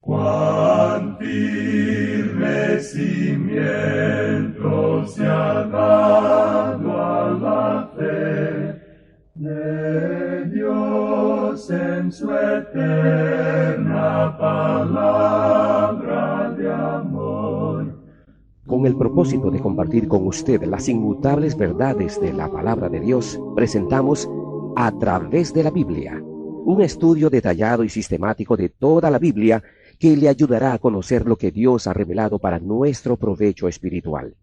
Cuán firme cimiento se ha dado a la fe de Dios en su eterna palabra de amor. Con el propósito de compartir con usted las inmutables verdades de la palabra de Dios, presentamos A Través de la Biblia, un estudio detallado y sistemático de toda la Biblia que le ayudará a conocer lo que Dios ha revelado para nuestro provecho espiritual.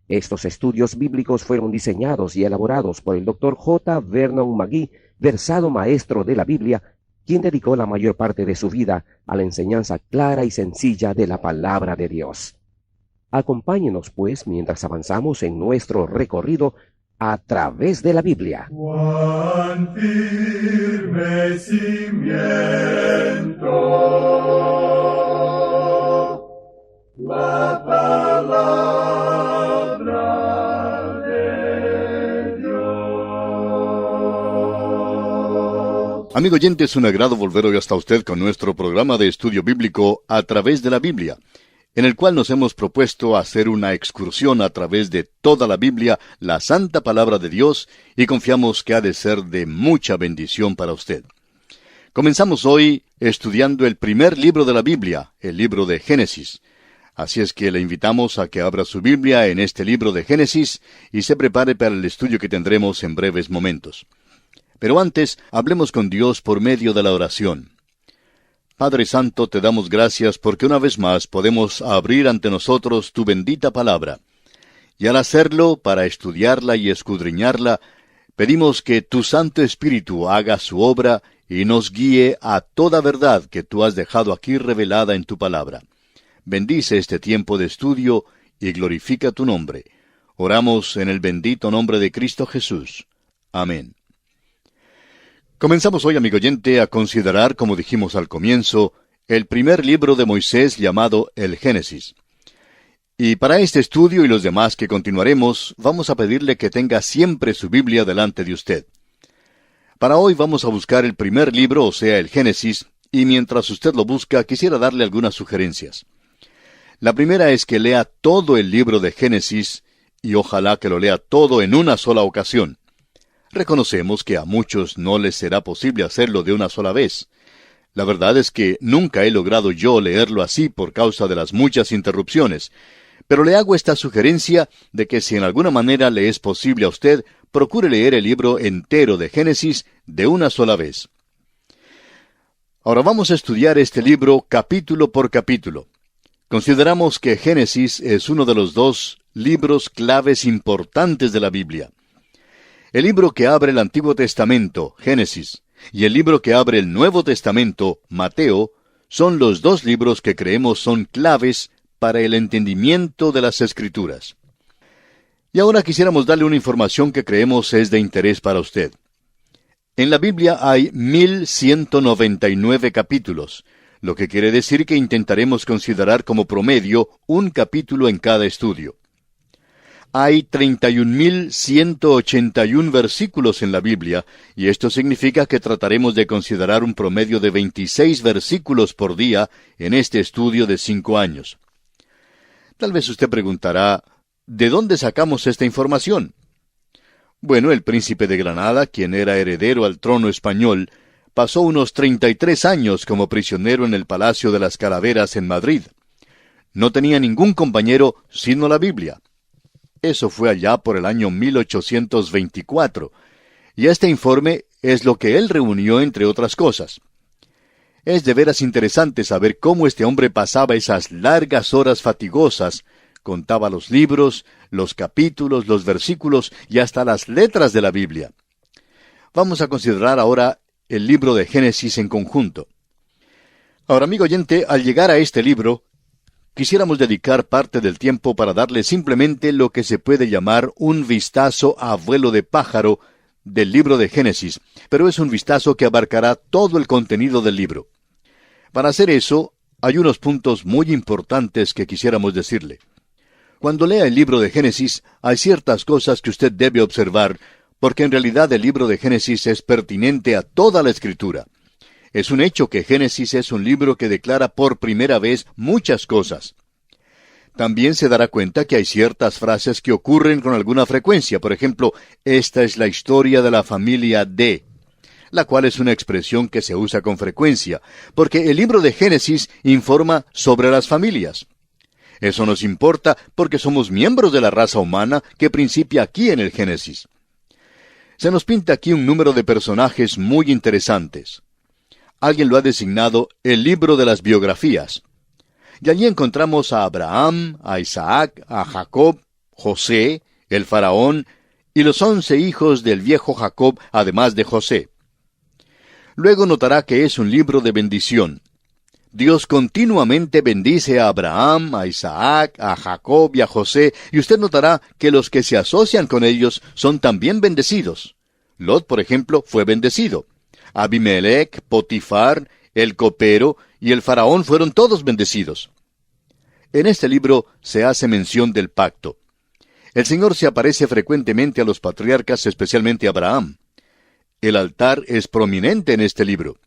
Estos estudios bíblicos fueron diseñados y elaborados por el Dr. J. Vernon McGee, versado maestro de la Biblia, quien dedicó la mayor parte de su vida a la enseñanza clara y sencilla de la palabra de Dios. Acompáñenos, pues, mientras avanzamos en nuestro recorrido a través de la Biblia. Cuán firme cimiento la palabra de Dios. Amigo oyente, es un agrado volver hoy hasta usted con nuestro programa de estudio bíblico A Través de la Biblia, en el cual nos hemos propuesto hacer una excursión a través de toda la Biblia, la santa palabra de Dios, y confiamos que ha de ser de mucha bendición para usted. Comenzamos hoy estudiando el primer libro de la Biblia, el libro de Génesis. Así es que le invitamos a que abra su Biblia en este libro de Génesis y se prepare para el estudio que tendremos en breves momentos. Pero antes, hablemos con Dios por medio de la oración. Padre Santo, te damos gracias porque una vez más podemos abrir ante nosotros tu bendita palabra. Y al hacerlo, para estudiarla y escudriñarla, pedimos que tu Santo Espíritu haga su obra y nos guíe a toda verdad que tú has dejado aquí revelada en tu palabra. Bendice este tiempo de estudio y glorifica tu nombre. Oramos en el bendito nombre de Cristo Jesús. Amén. Comenzamos hoy, amigo oyente, a considerar, como dijimos al comienzo, el primer libro de Moisés llamado el Génesis. Y para este estudio y los demás que continuaremos, vamos a pedirle que tenga siempre su Biblia delante de usted. Para hoy vamos a buscar el primer libro, o sea, el Génesis, y mientras usted lo busca, quisiera darle algunas sugerencias. La primera es que lea todo el libro de Génesis, y ojalá que lo lea todo en una sola ocasión. Reconocemos que a muchos no les será posible hacerlo de una sola vez. La verdad es que nunca he logrado yo leerlo así por causa de las muchas interrupciones, pero le hago esta sugerencia de que si en alguna manera le es posible a usted, procure leer el libro entero de Génesis de una sola vez. Ahora vamos a estudiar este libro capítulo por capítulo. Consideramos que Génesis es uno de los dos libros claves importantes de la Biblia. El libro que abre el Antiguo Testamento, Génesis, y el libro que abre el Nuevo Testamento, Mateo, son los dos libros que creemos son claves para el entendimiento de las Escrituras. Y ahora quisiéramos darle una información que creemos es de interés para usted. En la Biblia hay 1199 capítulos, lo que quiere decir que intentaremos considerar como promedio un capítulo en cada estudio. Hay 31.181 versículos en la Biblia, y esto significa que trataremos de considerar un promedio de 26 versículos por día en este estudio de 5 años. Tal vez usted preguntará, ¿de dónde sacamos esta información? Bueno, el príncipe de Granada, quien era heredero al trono español, pasó unos 33 años como prisionero en el Palacio de las Calaveras en Madrid. No tenía ningún compañero sino la Biblia. Eso fue allá por el año 1824, y este informe es lo que él reunió entre otras cosas. Es de veras interesante saber cómo este hombre pasaba esas largas horas fatigosas, contaba los libros, los capítulos, los versículos y hasta las letras de la Biblia. Vamos a considerar ahora el libro de Génesis en conjunto. Ahora, amigo oyente, al llegar a este libro, quisiéramos dedicar parte del tiempo para darle simplemente lo que se puede llamar un vistazo a vuelo de pájaro del libro de Génesis, pero es un vistazo que abarcará todo el contenido del libro. Para hacer eso, hay unos puntos muy importantes que quisiéramos decirle. Cuando lea el libro de Génesis, hay ciertas cosas que usted debe observar, porque en realidad el libro de Génesis es pertinente a toda la Escritura. Es un hecho que Génesis es un libro que declara por primera vez muchas cosas. También se dará cuenta que hay ciertas frases que ocurren con alguna frecuencia. Por ejemplo, esta es la historia de la familia de, la cual es una expresión que se usa con frecuencia, porque el libro de Génesis informa sobre las familias. Eso nos importa porque somos miembros de la raza humana que principia aquí en el Génesis. Se nos pinta aquí un número de personajes muy interesantes. Alguien lo ha designado el libro de las biografías. Y allí encontramos a Abraham, a Isaac, a Jacob, José, el faraón, y los 11 hijos del viejo Jacob, además de José. Luego notará que es un libro de bendición. Dios continuamente bendice a Abraham, a Isaac, a Jacob y a José, y usted notará que los que se asocian con ellos son también bendecidos. Lot, por ejemplo, fue bendecido. Abimelech, Potifar, el copero y el faraón fueron todos bendecidos. En este libro se hace mención del pacto. El Señor se aparece frecuentemente a los patriarcas, especialmente a Abraham. El altar es prominente en este libro.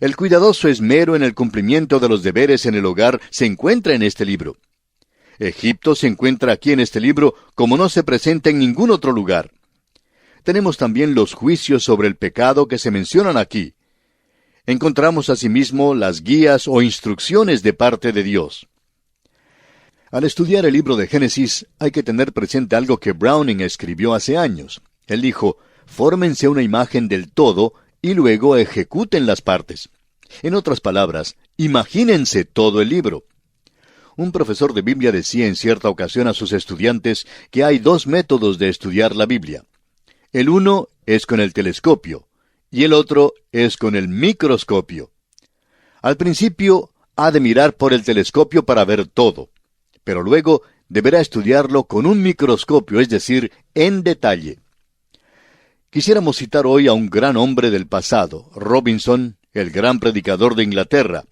El cuidadoso esmero en el cumplimiento de los deberes en el hogar se encuentra en este libro. Egipto se encuentra aquí en este libro como no se presenta en ningún otro lugar. Tenemos también los juicios sobre el pecado que se mencionan aquí. Encontramos asimismo las guías o instrucciones de parte de Dios. Al estudiar el libro de Génesis hay que tener presente algo que Browning escribió hace años. Él dijo, fórmense una imagen del todo y luego ejecuten las partes. En otras palabras, imagínense todo el libro. Un profesor de Biblia decía en cierta ocasión a sus estudiantes que hay 2 métodos de estudiar la Biblia. El uno es con el telescopio y el otro es con el microscopio. Al principio ha de mirar por el telescopio para ver todo, pero luego deberá estudiarlo con un microscopio, es decir, en detalle. Quisiéramos citar hoy a un gran hombre del pasado, Robinson, el gran predicador de Inglaterra.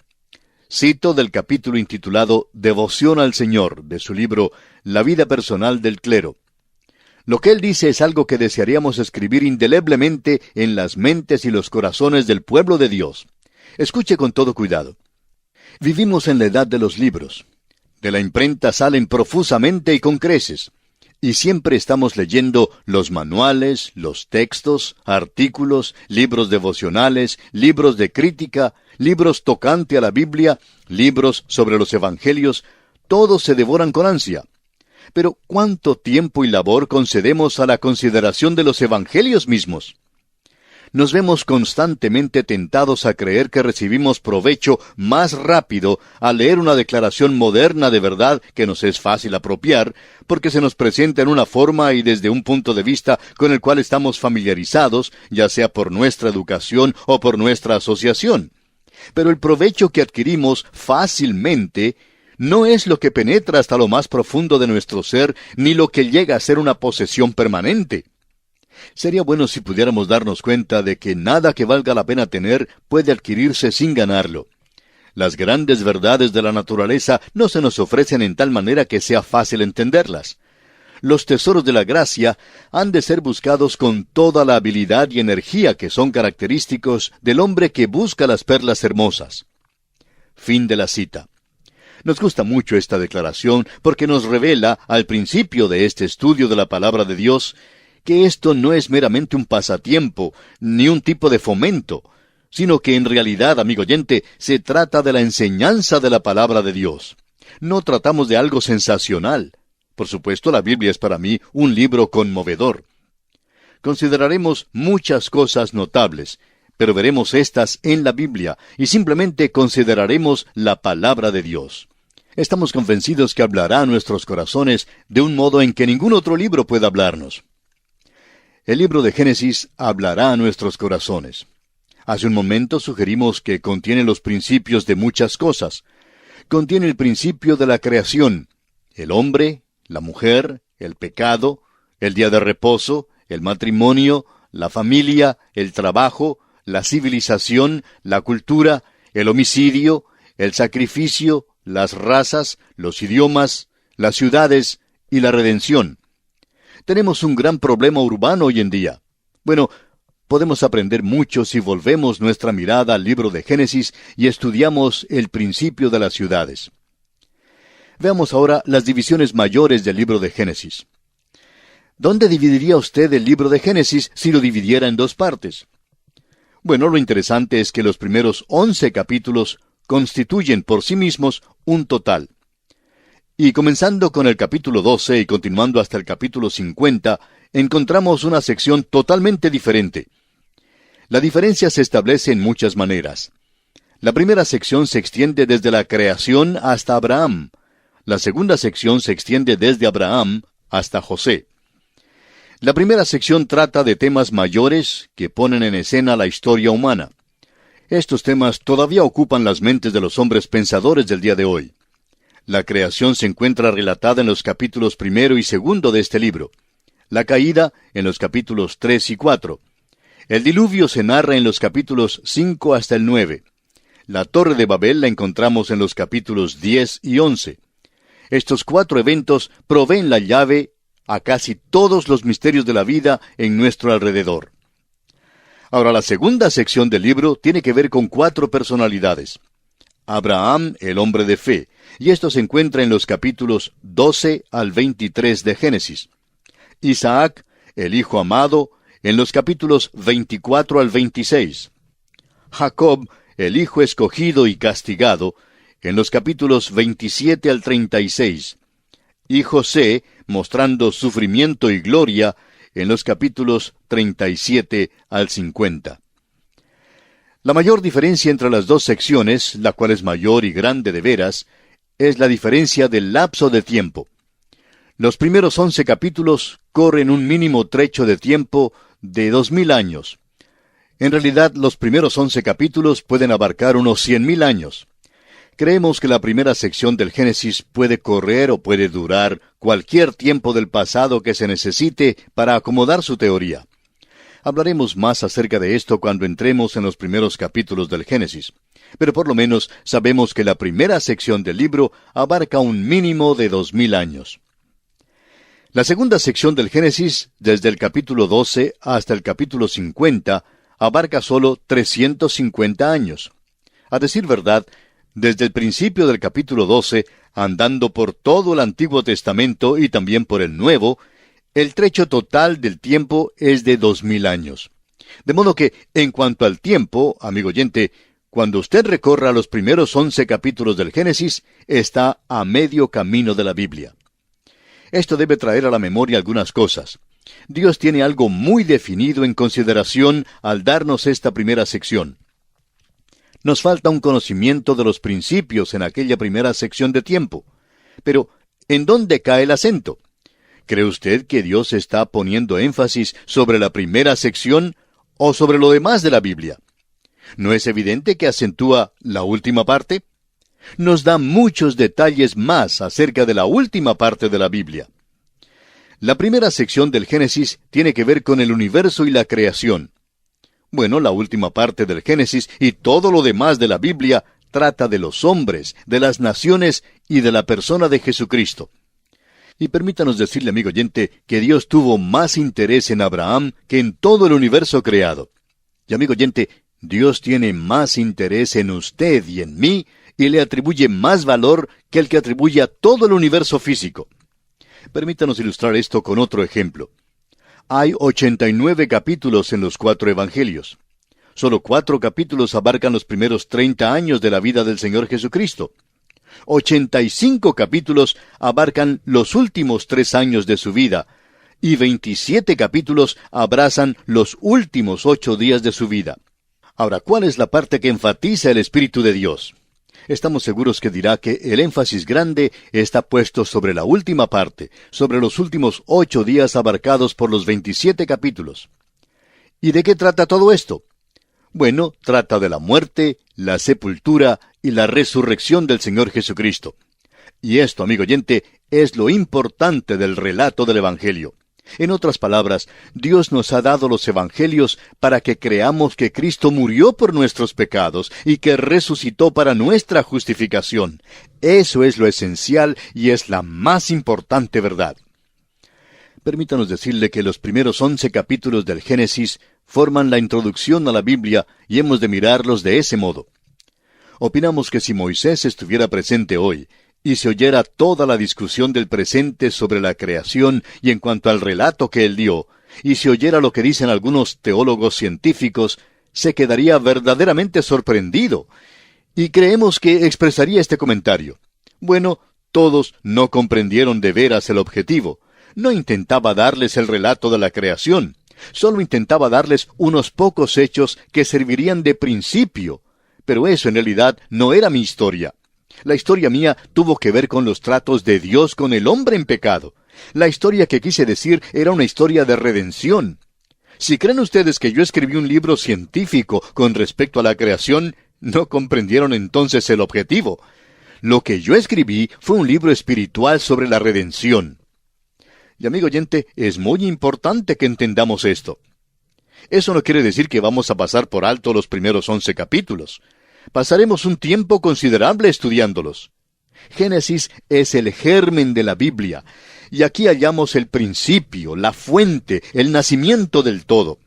Cito del capítulo intitulado Devoción al Señor, de su libro La vida personal del clero. Lo que él dice es algo que desearíamos escribir indeleblemente en las mentes y los corazones del pueblo de Dios. Escuche con todo cuidado. Vivimos en la edad de los libros. De la imprenta salen profusamente y con creces. Y siempre estamos leyendo los manuales, los textos, artículos, libros devocionales, libros de crítica, libros tocante a la Biblia, libros sobre los evangelios. Todos se devoran con ansia. Pero ¿cuánto tiempo y labor concedemos a la consideración de los evangelios mismos? Nos vemos constantemente tentados a creer que recibimos provecho más rápido al leer una declaración moderna de verdad que nos es fácil apropiar, porque se nos presenta en una forma y desde un punto de vista con el cual estamos familiarizados, ya sea por nuestra educación o por nuestra asociación. Pero el provecho que adquirimos fácilmente no es lo que penetra hasta lo más profundo de nuestro ser, ni lo que llega a ser una posesión permanente. Sería bueno si pudiéramos darnos cuenta de que nada que valga la pena tener puede adquirirse sin ganarlo. Las grandes verdades de la naturaleza no se nos ofrecen en tal manera que sea fácil entenderlas. Los tesoros de la gracia han de ser buscados con toda la habilidad y energía que son característicos del hombre que busca las perlas hermosas. Fin de la cita. Nos gusta mucho esta declaración porque nos revela, al principio de este estudio de la palabra de Dios, que esto no es meramente un pasatiempo, ni un tipo de fomento, sino que en realidad, amigo oyente, se trata de la enseñanza de la palabra de Dios. No tratamos de algo sensacional. Por supuesto, la Biblia es para mí un libro conmovedor. Consideraremos muchas cosas notables, pero veremos estas en la Biblia, y simplemente consideraremos la palabra de Dios. Estamos convencidos que hablará a nuestros corazones de un modo en que ningún otro libro pueda hablarnos. El libro de Génesis hablará a nuestros corazones. Hace un momento sugerimos que contiene los principios de muchas cosas. Contiene el principio de la creación, el hombre, la mujer, el pecado, el día de reposo, el matrimonio, la familia, el trabajo, la civilización, la cultura, el homicidio, el sacrificio, las razas, los idiomas, las ciudades y la redención. Tenemos un gran problema urbano hoy en día. Bueno, podemos aprender mucho si volvemos nuestra mirada al libro de Génesis y estudiamos el principio de las ciudades. Veamos ahora las divisiones mayores del libro de Génesis. ¿Dónde dividiría usted el libro de Génesis si lo dividiera en dos partes? Bueno, lo interesante es que los primeros 11 capítulos constituyen por sí mismos un total. Y comenzando con el capítulo 12 y continuando hasta el capítulo 50, encontramos una sección totalmente diferente. La diferencia se establece en muchas maneras. La primera sección se extiende desde la creación hasta Abraham. La segunda sección se extiende desde Abraham hasta José. La primera sección trata de temas mayores que ponen en escena la historia humana. Estos temas todavía ocupan las mentes de los hombres pensadores del día de hoy. La creación se encuentra relatada en los capítulos 1 y 2 de este libro. La caída en los capítulos 3 y 4. El diluvio se narra en los capítulos 5 hasta el 9. La Torre de Babel la encontramos en los capítulos 10 y 11. Estos 4 eventos proveen la llave a casi todos los misterios de la vida en nuestro alrededor. Ahora, la segunda sección del libro tiene que ver con 4 personalidades. Abraham, el hombre de fe, y esto se encuentra en los capítulos 12 al 23 de Génesis. Isaac, el hijo amado, en los capítulos 24 al 26. Jacob, el hijo escogido y castigado, en los capítulos 27 al 36. Y José, mostrando sufrimiento y gloria, en los capítulos 37 al 50. La mayor diferencia entre las dos secciones, la cual es mayor y grande de veras, es la diferencia del lapso de tiempo. Los primeros 11 capítulos corren un mínimo trecho de tiempo de 2000 años. En realidad, los primeros 11 capítulos pueden abarcar unos 100,000 años. Creemos que la primera sección del Génesis puede correr o puede durar cualquier tiempo del pasado que se necesite para acomodar su teoría. Hablaremos más acerca de esto cuando entremos en los primeros capítulos del Génesis. Pero por lo menos sabemos que la primera sección del libro abarca un mínimo de 2000 años. La segunda sección del Génesis, desde el capítulo 12 hasta el capítulo 50, abarca solo 350 años. A decir verdad, desde el principio del capítulo 12, andando por todo el Antiguo Testamento y también por el Nuevo, el trecho total del tiempo es de 2000 años. De modo que, en cuanto al tiempo, amigo oyente, cuando usted recorra los primeros 11 capítulos del Génesis, está a medio camino de la Biblia. Esto debe traer a la memoria algunas cosas. Dios tiene algo muy definido en consideración al darnos esta primera sección. Nos falta un conocimiento de los principios en aquella primera sección de tiempo. Pero, ¿en dónde cae el acento? ¿Cree usted que Dios está poniendo énfasis sobre la primera sección o sobre lo demás de la Biblia? ¿No es evidente que acentúa la última parte? Nos da muchos detalles más acerca de la última parte de la Biblia. La primera sección del Génesis tiene que ver con el universo y la creación. Bueno, la última parte del Génesis y todo lo demás de la Biblia trata de los hombres, de las naciones y de la persona de Jesucristo. Y permítanos decirle, amigo oyente, que Dios tuvo más interés en Abraham que en todo el universo creado. Y amigo oyente, Dios tiene más interés en usted y en mí y le atribuye más valor que el que atribuye a todo el universo físico. Permítanos ilustrar esto con otro ejemplo. Hay 89 capítulos en los 4 evangelios. Solo 4 capítulos abarcan los primeros 30 años de la vida del Señor Jesucristo. 85 capítulos abarcan los últimos 3 años de su vida, y 27 capítulos abrazan los últimos 8 días de su vida. Ahora, ¿cuál es la parte que enfatiza el Espíritu de Dios? Estamos seguros que dirá que el énfasis grande está puesto sobre la última parte, sobre los últimos 8 días abarcados por los 27 capítulos. ¿Y de qué trata todo esto? Bueno, trata de la muerte, la sepultura y la resurrección del Señor Jesucristo. Y esto, amigo oyente, es lo importante del relato del Evangelio. En otras palabras, Dios nos ha dado los evangelios para que creamos que Cristo murió por nuestros pecados y que resucitó para nuestra justificación. Eso es lo esencial y es la más importante verdad. Permítanos decirle que los primeros 11 capítulos del Génesis forman la introducción a la Biblia y hemos de mirarlos de ese modo. Opinamos que si Moisés estuviera presente hoy y se oyera toda la discusión del presente sobre la creación y en cuanto al relato que él dio, y se oyera lo que dicen algunos teólogos científicos, se quedaría verdaderamente sorprendido. Y creemos que expresaría este comentario: bueno, todos no comprendieron de veras el objetivo. No intentaba darles el relato de la creación, solo intentaba darles unos pocos hechos que servirían de principio. Pero eso en realidad no era mi historia. La historia mía tuvo que ver con los tratos de Dios con el hombre en pecado. La historia que quise decir era una historia de redención. Si creen ustedes que yo escribí un libro científico con respecto a la creación, no comprendieron entonces el objetivo. Lo que yo escribí fue un libro espiritual sobre la redención. Y amigo oyente, es muy importante que entendamos esto. Eso no quiere decir que vamos a pasar por alto los primeros 11 capítulos. Pasaremos un tiempo considerable estudiándolos. Génesis es el germen de la Biblia, y aquí hallamos el principio, la fuente, el nacimiento del todo.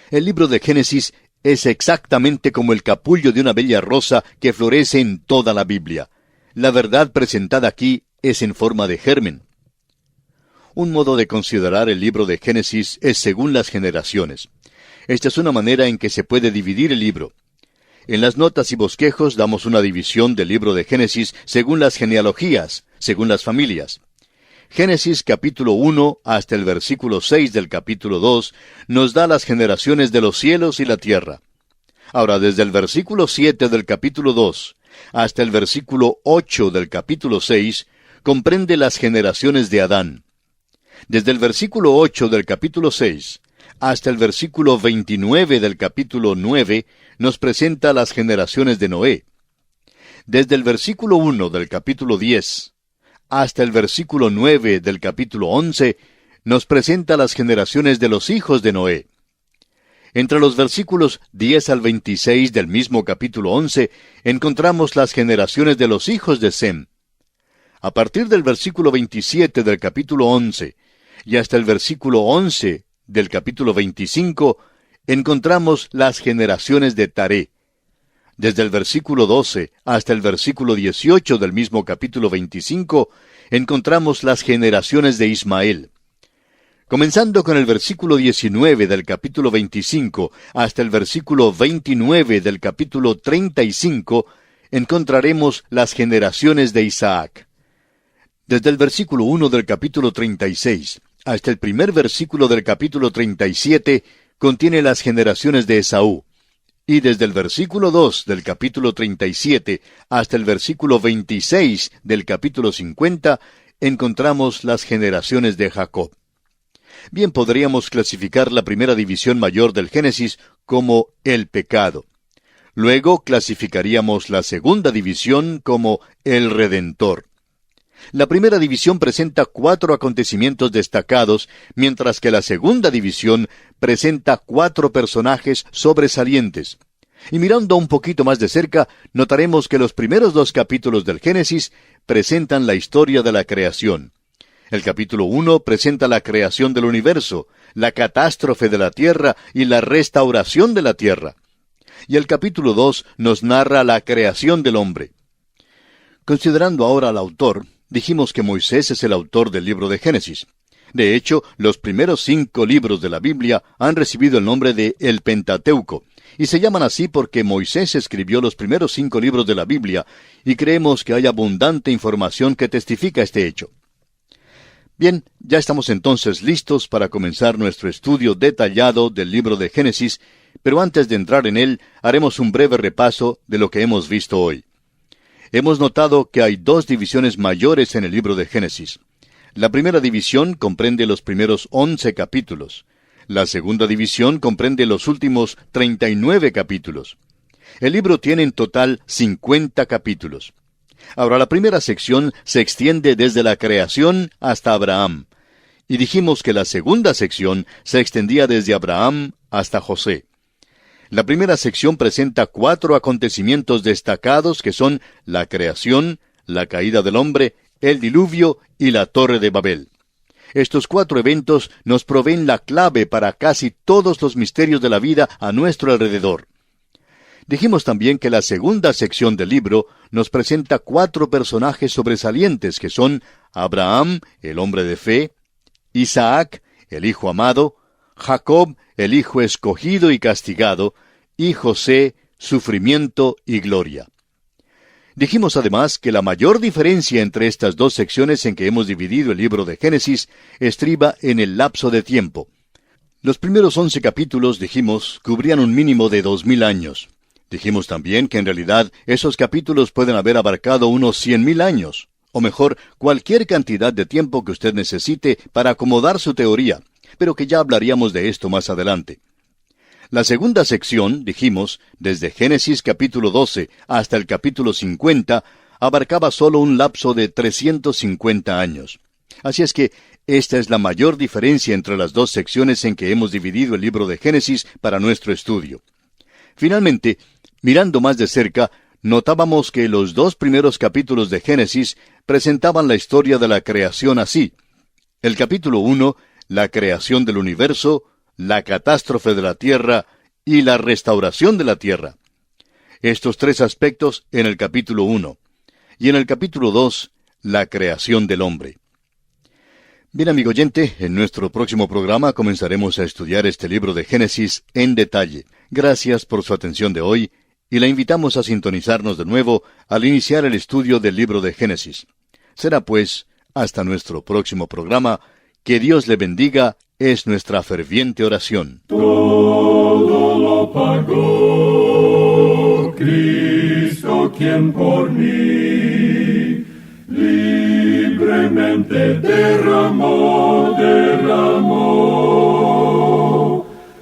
El libro de Génesis es exactamente como el capullo de una bella rosa que florece en toda la Biblia. La verdad presentada aquí es en forma de germen. Un modo de considerar el libro de Génesis es según las generaciones. Esta es una manera en que se puede dividir el libro. En las notas y bosquejos damos una división del libro de Génesis según las genealogías, según las familias. Génesis capítulo 1 hasta el versículo 6 del capítulo 2 nos da las generaciones de los cielos y la tierra. Ahora, desde el versículo 7 del capítulo 2 hasta el versículo 8 del capítulo 6 comprende las generaciones de Adán. Desde el versículo 8 del capítulo 6 hasta el versículo 29 del capítulo 9 nos presenta las generaciones de Noé. Desde el versículo 1 del capítulo 10 hasta el versículo 9 del capítulo 11 nos presenta las generaciones de los hijos de Noé. Entre los versículos 10 al 26 del mismo capítulo 11 encontramos las generaciones de los hijos de Sem. A partir del versículo 27 del capítulo 11 y hasta el versículo 11 del capítulo 25, encontramos las generaciones de Taré. Desde el versículo 12 hasta el versículo 18 del mismo capítulo 25, encontramos las generaciones de Ismael. Comenzando con el versículo 19 del capítulo 25 hasta el versículo 29 del capítulo 35, encontraremos las generaciones de Isaac. Desde el versículo 1 del capítulo 36 hasta el primer versículo del capítulo 37, contiene las generaciones de Esaú. Y desde el versículo 2 del capítulo 37 hasta el versículo 26 del capítulo 50, encontramos las generaciones de Jacob. Bien, podríamos clasificar la primera división mayor del Génesis como el pecado. Luego clasificaríamos la segunda división como el Redentor. La primera división presenta 4 acontecimientos destacados, mientras que la segunda división presenta 4 personajes sobresalientes. Y mirando un poquito más de cerca, notaremos que los primeros 2 capítulos del Génesis presentan la historia de la creación. El capítulo 1 presenta la creación del universo, la catástrofe de la tierra y la restauración de la tierra. Y el capítulo 2 nos narra la creación del hombre. Considerando ahora al autor, dijimos que Moisés es el autor del libro de Génesis. De hecho, los primeros 5 libros de la Biblia han recibido el nombre de el Pentateuco, y se llaman así porque Moisés escribió los primeros 5 libros de la Biblia, y creemos que hay abundante información que testifica este hecho. Bien, ya estamos entonces listos para comenzar nuestro estudio detallado del libro de Génesis, pero antes de entrar en él, haremos un breve repaso de lo que hemos visto hoy. Hemos notado que hay 2 divisiones mayores en el libro de Génesis. La primera división comprende los primeros 11 capítulos. La segunda división comprende los últimos 39 capítulos. El libro tiene en total 50 capítulos. Ahora, la primera sección se extiende desde la creación hasta Abraham. Y dijimos que la segunda sección se extendía desde Abraham hasta José. La primera sección presenta 4 acontecimientos destacados que son la creación, la caída del hombre, el diluvio y la torre de Babel. Estos 4 eventos nos proveen la clave para casi todos los misterios de la vida a nuestro alrededor. Dijimos también que la segunda sección del libro nos presenta 4 personajes sobresalientes que son Abraham, el hombre de fe, Isaac, el hijo amado, Jacob, el hijo escogido y castigado, y José, sufrimiento y gloria. Dijimos además que la mayor diferencia entre estas 2 secciones en que hemos dividido el libro de Génesis estriba en el lapso de tiempo. Los primeros 11 capítulos, dijimos, cubrían un mínimo de 2000 años. Dijimos también que en realidad esos capítulos pueden haber abarcado unos 100,000 años, o mejor, cualquier cantidad de tiempo que usted necesite para acomodar su teoría, pero que ya hablaríamos de esto más adelante. La segunda sección, dijimos, desde Génesis capítulo 12 hasta el capítulo 50, abarcaba solo un lapso de 350 años. Así es que esta es la mayor diferencia entre las 2 secciones en que hemos dividido el libro de Génesis para nuestro estudio. Finalmente, mirando más de cerca, notábamos que los 2 primeros capítulos de Génesis presentaban la historia de la creación así. El capítulo 1, la creación del universo, la catástrofe de la tierra y la restauración de la tierra. Estos 3 aspectos en el capítulo 1. Y en el capítulo 2, la creación del hombre. Bien, amigo oyente, en nuestro próximo programa comenzaremos a estudiar este libro de Génesis en detalle. Gracias por su atención de hoy y la invitamos a sintonizarnos de nuevo al iniciar el estudio del libro de Génesis. Será pues, hasta nuestro próximo programa. Que Dios le bendiga, es nuestra ferviente oración. Todo lo pagó Cristo, quien por mí libremente derramó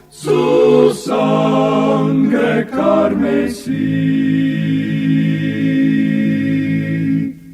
su sangre carmesí.